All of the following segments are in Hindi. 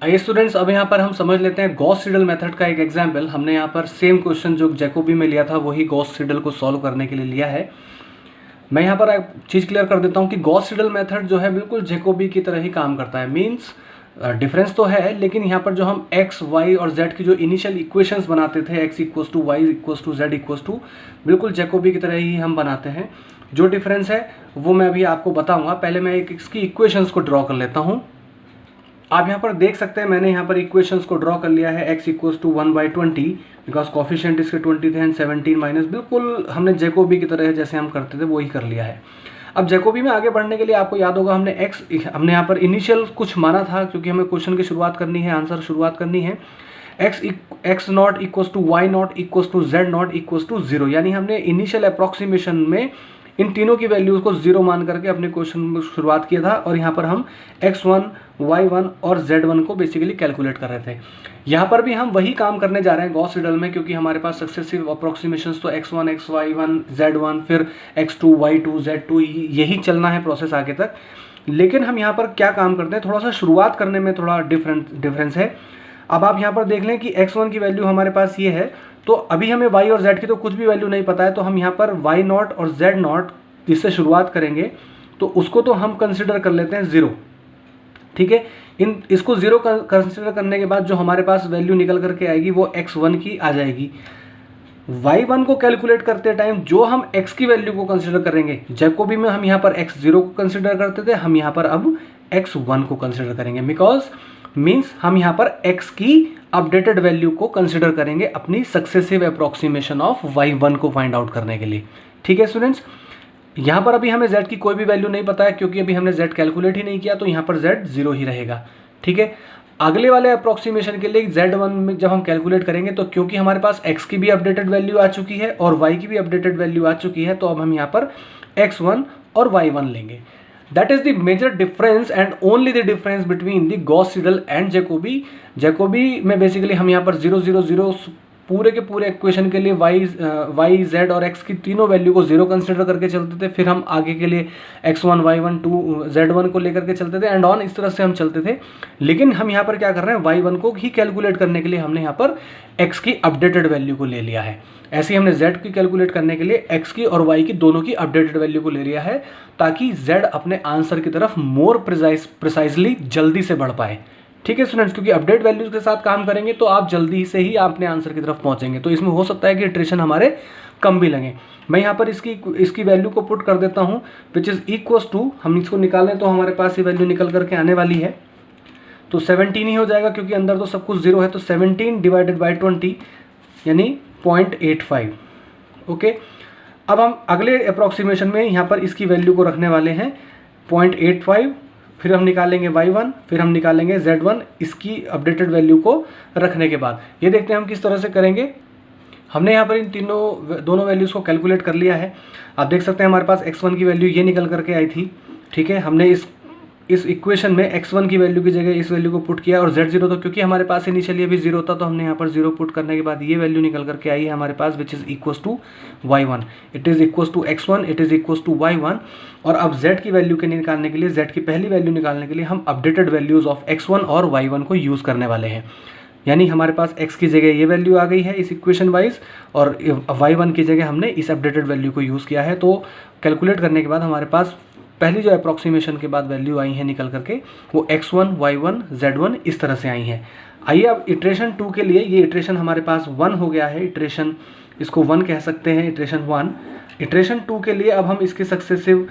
आइए स्टूडेंट्स, अब यहाँ पर हम समझ लेते हैं गॉस सीडल मेथड का एक एग्जाम्पल। हमने यहाँ पर सेम क्वेश्चन जो जैकोबी में लिया था वही गॉस सीडल को सॉल्व करने के लिए लिया है। मैं यहाँ पर एक चीज़ क्लियर कर देता हूँ कि गॉस सीडल मेथड जो है बिल्कुल जैकोबी की तरह ही काम करता है। मीन्स डिफरेंस तो है, लेकिन यहाँ पर जो हम एक्स वाई और जेड की जो इनिशियल इक्वेशंस बनाते थे, X equals to Y equals to Z equals to, बिल्कुल जैकोबी की तरह ही हम बनाते हैं। जो डिफरेंस है वो मैं अभी आपको बताऊँगा। पहले मैं इसकी इक्वेशंस को ड्रॉ कर लेता हूँ। आप यहाँ पर देख सकते हैं मैंने यहाँ पर इक्वेशंस को ड्रॉ कर लिया है। x equals to 1/20 because coefficient इसके 20 थे एंड 17 माइनस, बिल्कुल हमने जैकोबी की तरह जैसे हम करते थे वही कर लिया है। अब जैकोबी में आगे बढ़ने के लिए आपको याद होगा हमने यहाँ पर इनिशियल कुछ माना था, क्योंकि हमें क्वेश्चन की शुरुआत करनी है, आंसर शुरुआत करनी है। X not equals to Y not equals to Z not equals to 0, यानी हमने इनिशियल अप्रॉक्सीमेशन में इन तीनों की वैल्यूज को 0 मान करके अपने क्वेश्चन में शुरुआत किया था। और यहाँ पर हम x1, y1 और z1 को बेसिकली कैलकुलेट कर रहे थे। यहाँ पर भी हम वही काम करने जा रहे हैं गॉस सीडल में, क्योंकि हमारे पास सक्सेसिव अप्रोक्सीमेशंस तो x1, xy1, z1, फिर x2, y2, z2, यही चलना है प्रोसेस आगे तक। लेकिन हम यहाँ पर क्या काम करते हैं, थोड़ा सा शुरुआत करने में थोड़ा डिफरेंस है। अब आप यहाँ पर देख लें कि x1 की वैल्यू हमारे पास ये है, तो अभी हमें y और z की तो कुछ भी वैल्यू नहीं पता है, तो हम यहाँ पर y नॉट और z नॉट जिससे शुरुआत करेंगे तो उसको तो हम कंसिडर कर लेते हैं 0। ठीक है, इसको 0 कंसिडर करने के बाद जो हमारे पास वैल्यू निकल करके आएगी वो x1 की आ जाएगी। y1 को कैलकुलेट करते टाइम जो हम x की वैल्यू को कंसिडर करेंगे, जैकोबी में हम यहाँ पर x0 को कंसिडर करते थे, हम यहाँ पर अब x1 को कंसिडर करेंगे। बिकॉज मीन्स हम यहाँ पर x की अपडेटेड वैल्यू को कंसिडर करेंगे अपनी सक्सेसिव अप्रॉक्सीमेशन ऑफ y1 को फाइंड आउट करने के लिए। ठीक है स्टूडेंट्स, यहाँ पर अभी हमें z की कोई भी वैल्यू नहीं पता है, क्योंकि अभी हमने z कैलकुलेट ही नहीं किया, तो यहाँ पर z 0 ही रहेगा। ठीक है, अगले वाले अप्रॉक्सीमेशन के लिए z1 में जब हम कैलकुलेट करेंगे, तो क्योंकि हमारे पास x की भी अपडेटेड वैल्यू आ चुकी है और y की भी अपडेटेड वैल्यू आ चुकी है, तो अब हम यहाँ पर x1 और y1 लेंगे। That is the major difference and only the difference between the Gauss Seidel and Jacobi। Jacobi में बेसिकली हम यहाँ पर 0 0 0 पूरे के पूरे इक्वेशन के लिए y z और x की तीनों वैल्यू को 0 कंसिडर करके चलते थे। फिर हम आगे के लिए x1 y1 2 z1 को लेकर के चलते थे एंड ऑन, इस तरह से हम चलते थे। लेकिन हम यहाँ पर क्या कर रहे हैं, y1 को ही कैलकुलेट करने के लिए हमने यहाँ पर x की अपडेटेड वैल्यू को ले लिया है। ऐसे ही हमने z की कैलकुलेट करने के लिए x की और y की दोनों की अपडेटेड वैल्यू को ले लिया है, ताकि z अपने आंसर की तरफ मोर प्रिसाइजली जल्दी से बढ़ पाए। ठीक है स्टूडेंट्स, क्योंकि अपडेट वैल्यूज के साथ काम करेंगे तो आप जल्दी से ही अपने आंसर की तरफ पहुंचेंगे। तो इसमें हो सकता है कि इटरेशन हमारे कम भी लगे। मैं यहाँ पर इसकी वैल्यू को पुट कर देता हूँ, विच इज़ इक्वल्स टू, हम इसको निकालें तो हमारे पास ये वैल्यू निकल करके आने वाली है, तो 17 ही हो जाएगा, क्योंकि अंदर तो सब कुछ 0 है। तो 17 डिवाइडेड बाई 20 यानी 0.85। ओके, अब हम अगले अप्रॉक्सीमेशन में यहाँ पर इसकी वैल्यू को रखने वाले हैं 0.85, फिर हम निकालेंगे y1, फिर हम निकालेंगे z1 इसकी अपडेटेड वैल्यू को रखने के बाद। ये देखते हैं हम किस तरह से करेंगे। हमने यहाँ पर इन दोनों वैल्यूज़ को कैलकुलेट कर लिया है। आप देख सकते हैं हमारे पास x1 की वैल्यू ये निकल करके आई थी। ठीक है, हमने इस इक्वेशन में x1 की वैल्यू की जगह इस वैल्यू को पुट किया, और z0 तो क्योंकि हमारे पास इनिशियली अभी 0 था, तो हमने यहाँ पर 0 पुट करने के बाद ये वैल्यू निकल करके आई है हमारे पास, which is equals to y1। It is equals to x1, it is equals to y1। और अब z की वैल्यू के निकालने के लिए, z की पहली वैल्यू निकालने के लिए हम अपडेटेड वैल्यूज़ ऑफ x1 और y1 को यूज़ करने वाले हैं। यानी हमारे पास x की जगह ये वैल्यू आ गई है इस इक्वेशन वाइज, और y1 की जगह हमने इस अपडेटेड वैल्यू को यूज़ किया है। तो कैलकुलेट करने के बाद हमारे पास पहली जो अप्रॉक्सीमेशन के बाद वैल्यू आई है निकल करके, वो x1, y1, z1 इस तरह से आई हैं। आइए अब इटरेशन 2 के लिए, ये इटरेशन हमारे पास 1 हो गया है, इटरेशन इसको 1 कह सकते हैं, इटरेशन 1। इटरेशन 2 के लिए अब हम इसके सक्सेसिव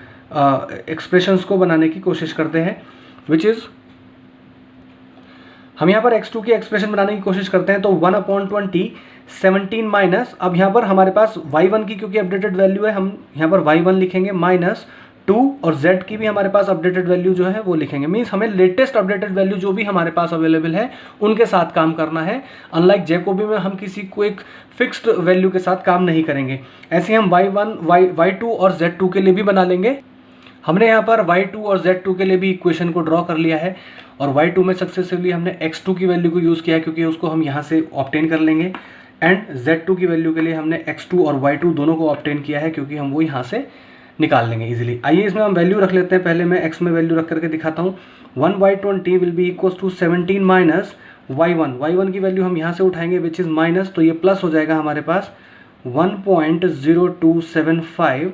एक्सप्रेशंस को बनाने की कोशिश करते हैं, विच इज़ हम यहाँ पर x2 की एक्सप्रेशन बनाने की कोशिश करते हैं। तो 1/20 17 माइनस, अब यहाँ पर हमारे पास y1 की क्योंकि अपडेटेड वैल्यू है, हम यहाँ पर y1 लिखेंगे माइनस 2, और z की भी हमारे पास अपडेटेड वैल्यू जो है वो लिखेंगे। मीन्स हमें लेटेस्ट अपडेटेड वैल्यू जो भी हमारे पास अवेलेबल है उनके साथ काम करना है। अनलाइक जैकोबी में हम किसी को एक फिक्स्ड वैल्यू के साथ काम नहीं करेंगे। ऐसे हम y1, y2 और z2 के लिए भी बना लेंगे। हमने यहाँ पर y2 और z2 के लिए भी इक्वेशन को ड्रॉ कर लिया है, और y2 में सक्सेसिवली हमने x2 की वैल्यू को यूज़ किया है, क्योंकि उसको हम यहाँ से ऑब्टेन कर लेंगे। एंड z2 की वैल्यू के लिए हमने x2 और y2 दोनों को ऑब्टेन किया है, क्योंकि हम वो यहाँ से निकाल लेंगे इजीली। आइए इसमें हम वैल्यू रख लेते हैं, पहले मैं x में वैल्यू रख करके दिखाता हूँ। 1/20 will be equal to 17 minus y1 की वैल्यू हम यहाँ से उठाएंगे विच इज़ माइनस, तो ये प्लस हो जाएगा हमारे पास 1.0275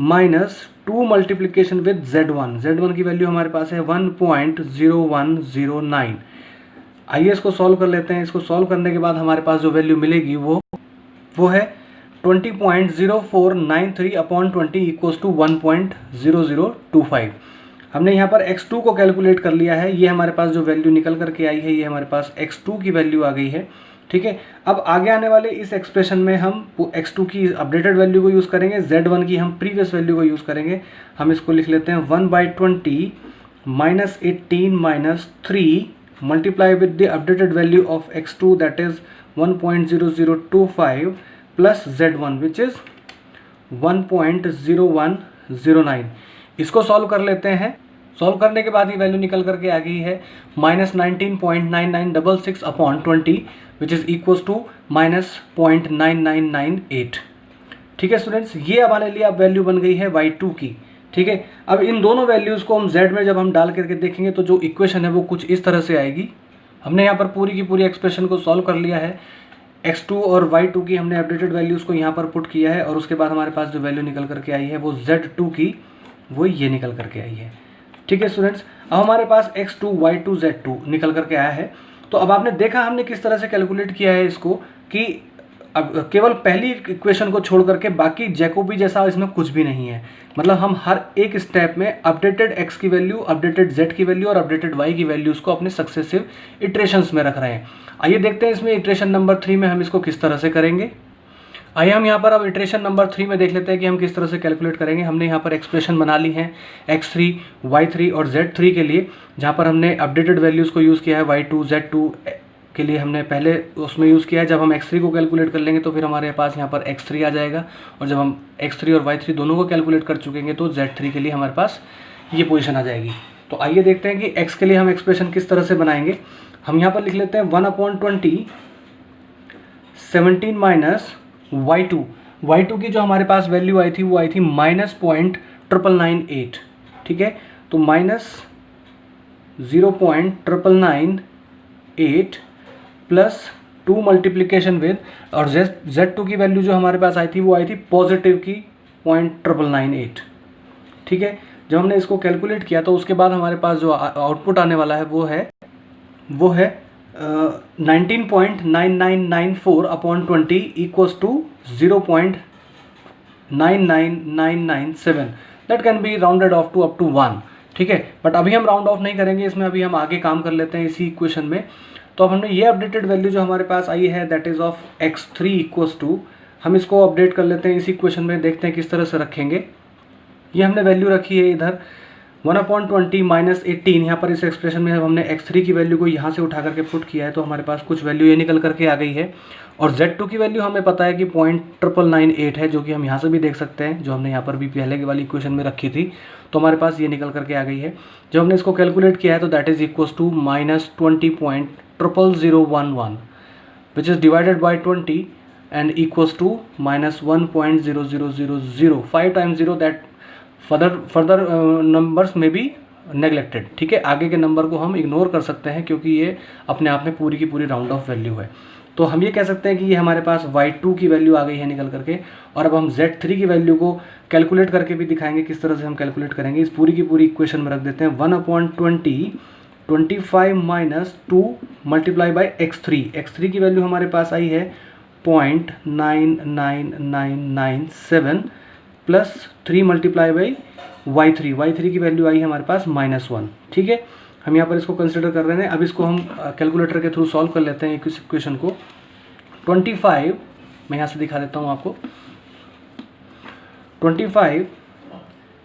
माइनस 2 मल्टीप्लीकेशन विद z1 की वैल्यू हमारे पास है 1.0109। आइए इसको सॉल्व कर लेते हैं। इसको सॉल्व करने के बाद हमारे पास जो वैल्यू मिलेगी वो है 20.0493 अपॉन 20 इक्वल्स टू 1.0025। हमने यहाँ पर x2 को कैलकुलेट कर लिया है। ये हमारे पास जो वैल्यू निकल करके आई है ये हमारे पास x2 की वैल्यू आ गई है। ठीक है, अब आगे आने वाले इस एक्सप्रेशन में हम x2 की अपडेटेड वैल्यू को यूज़ करेंगे, z1 की हम प्रीवियस वैल्यू को यूज़ करेंगे। हम इसको लिख लेते हैं 1/20 minus 18 minus 3 multiply with the updated value of x2 that is 1.0025 plus z1 which is 1.0109। इसको सॉल्व कर लेते हैं। सॉल्व करने के बाद ये वैल्यू निकल करके आ गई है -19.9966 upon 20 which is equals to -0.9998। ठीक है स्टूडेंट्स, ये हमारे लिए अब वैल्यू बन गई है y2 की। ठीक है, अब इन दोनों वैल्यूज़ को हम z में जब हम डाल करके देखेंगे तो जो इक्वेशन है वो कुछ इस तरह से आएगी। हमने यहाँ पर पूरी की पूरी एक्सप्रेशन को सॉल्व कर लिया है। x2 और y2 की हमने अपडेटेड वैल्यूज़ को यहाँ पर पुट किया है और उसके बाद हमारे पास जो वैल्यू निकल करके आई है वो z2 की वो ये निकल करके आई है। ठीक है स्टूडेंट्स, अब हमारे पास x2 y2 z2 निकल करके आया है। तो अब आपने देखा हमने किस तरह से कैलकुलेट किया है इसको कि अब केवल पहली इक्वेशन को छोड़ करके बाकी जैकोबी जैसा इसमें कुछ भी नहीं है। मतलब हम हर एक स्टेप में अपडेटेड x की वैल्यू, अपडेटेड z की वैल्यू और अपडेटेड y की वैल्यूज़ को अपने सक्सेसिव इटरेशंस में रख रहे हैं। आइए देखते हैं इसमें इटरेशन नंबर 3 में हम इसको किस तरह से करेंगे। आइए हम यहाँ पर अब इटरेशन नंबर 3 में देख लेते हैं कि हम किस तरह से कैलकुलेट करेंगे। हमने यहाँ पर एक्सप्रेशन बना ली है x3, y3 और z3 के लिए, जहाँ पर हमने अपडेटेड वैल्यूज़ को यूज़ किया है। y2, z2 के लिए हमने पहले उसमें यूज़ किया है। जब हम x3 को कैलकुलेट कर लेंगे तो फिर हमारे पास यहाँ पर x3 आ जाएगा, और जब हम x3 और y3 दोनों को कैलकुलेट कर चुकेंगे तो z3 के लिए हमारे पास ये पोजीशन आ जाएगी। तो आइए देखते हैं कि x के लिए हम एक्सप्रेशन किस तरह से बनाएंगे। हम यहाँ पर लिख लेते हैं 1/20 17 माइनस y2 की जो हमारे पास वैल्यू आई थी वो आई थी -0.998। ठीक है, तो -0.998 प्लस 2 मल्टीप्लीकेशन विद, और z2 की वैल्यू जो हमारे पास आई थी वो आई थी पॉजिटिव की 0.998। ठीक है, जब हमने इसको कैलकुलेट किया तो उसके बाद हमारे पास जो आउटपुट आने वाला है वो है 19.9994 upon 20 equals to 0.99997। That can be rounded off to up to 1। ठीक है, बट अभी हम राउंड ऑफ नहीं करेंगे इसमें, अभी हम आगे काम कर लेते हैं इसी इक्वेशन में। तो अब हमने ये अपडेटेड वैल्यू जो हमारे पास आई है that is of x3 equals to, हम इसको अपडेट कर लेते हैं इसी इक्वेशन में, देखते हैं किस तरह से रखेंगे। ये हमने वैल्यू रखी है इधर 1/20 माइनस 18। यहाँ पर इस एक्सप्रेशन में हमने x3 की वैल्यू को यहाँ से उठा करके पुट किया है तो हमारे पास कुछ वैल्यू ये निकल करके आ गई है। और z2 की वैल्यू हमें पता है कि 0.998 है, जो कि हम यहाँ से भी देख सकते हैं, जो हमने यहाँ पर भी पहले की वाली इक्वेशन में रखी थी। तो हमारे पास ये निकल करके आ गई है। जब हमने इसको कैलकुलेट किया है तो that is equals to -20.00011 which is divided by 20 and equals to -1.00005 times 0 that further numbers में बी नेग्लेक्टेड। ठीक है, आगे के नंबर को हम इग्नोर कर सकते हैं क्योंकि ये अपने आप में पूरी की पूरी राउंड ऑफ वैल्यू है। तो हम ये कह सकते हैं कि ये हमारे पास y2 की वैल्यू आ गई है निकल करके। और अब हम z3 की वैल्यू को कैलकुलेट करके भी दिखाएंगे किस तरह से हम कैलकुलेट करेंगे। इस पूरी की पूरी इक्वेशन में रख देते हैं 1/20 25 माइनस 2 मल्टीप्लाई बाई x3 की वैल्यू हमारे पास आई है 0.99997 प्लस 3 मल्टीप्लाई बाई y3 की वैल्यू आई है हमारे पास -1। ठीक है, हम यहाँ पर इसको कंसिडर कर रहे हैं। अब इसको हम कैलकुलेटर के थ्रू सॉल्व कर लेते हैं इस इक्वेशन को। 25 मैं यहाँ से दिखा देता हूँ आपको। 25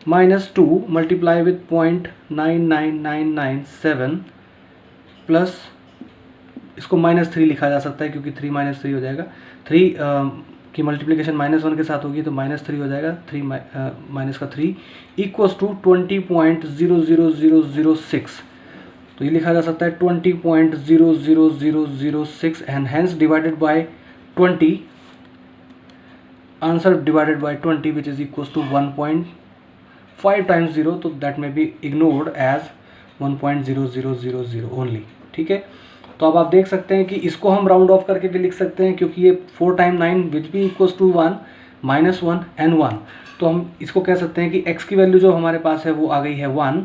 माइनस 2 मल्टीप्लाई विथ 0.99997 प्लस, इसको -3 लिखा जा सकता है क्योंकि 3 -3 हो जाएगा। 3 की मल्टीप्लिकेशन -1 के साथ होगी तो -3 हो जाएगा। 3 माइनस का 3 इक्वल्स टू 20.00006। तो ये लिखा जा सकता है 20.00006 and hence divided by 20, answer divided by 20 which is equals to 1.0 5 times 0, तो that may be ignored as 1.0000 only. ठीक है, तो अब आप देख सकते हैं कि इसको हम राउंड ऑफ करके भी लिख सकते हैं, क्योंकि ये 4 टाइम 9 विच भी इक्वल्स टू 1 -1 एंड 1। तो हम इसको कह सकते हैं कि x की वैल्यू जो हमारे पास है वो आ गई है 1,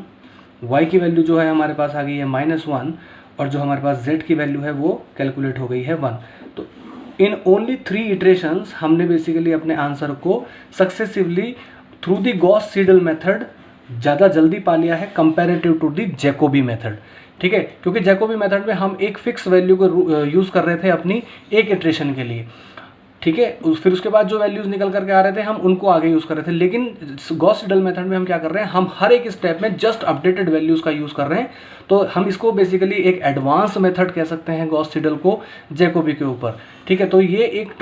y की वैल्यू जो है हमारे पास आ गई है -1, और जो हमारे पास z की वैल्यू है वो कैलकुलेट हो गई है 1। तो इन ओनली 3 इटरेशंस हमने बेसिकली अपने आंसर को successively through the Gauss Seidel method ज़्यादा जल्दी पा लिया है comparative to the Jacobi method. ठीक है, क्योंकि जैकोबी मेथड में हम एक फिक्स वैल्यू को यूज़ कर रहे थे अपनी एक इटरेशन के लिए। ठीक है, फिर उसके बाद जो वैल्यूज़ निकल करके आ रहे थे हम उनको आगे यूज़ कर रहे थे। लेकिन गॉस सीडल मेथड में हम क्या कर रहे हैं, हम हर एक स्टेप में जस्ट अपडेटेड वैल्यूज़ का यूज़ कर रहे हैं। तो हम इसको बेसिकली एक एडवांस मेथड कह सकते हैं गॉस सीडल को जैकोबी के ऊपर। ठीक है, तो ये एक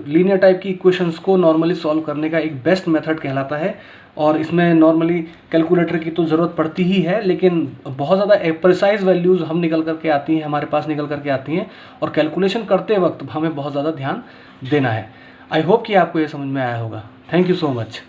लीनियर टाइप की इक्वेशंस को नॉर्मली सॉल्व करने का एक बेस्ट मेथड कहलाता है, और इसमें नॉर्मली कैलकुलेटर की तो ज़रूरत पड़ती ही है, लेकिन बहुत ज़्यादा प्रिसाइज वैल्यूज़ हम निकल करके आती हैं, हमारे पास निकल करके आती हैं, और कैलकुलेशन करते वक्त हमें बहुत ज़्यादा ध्यान देना है। आई होप कि आपको ये समझ में आया होगा। Thank you so much.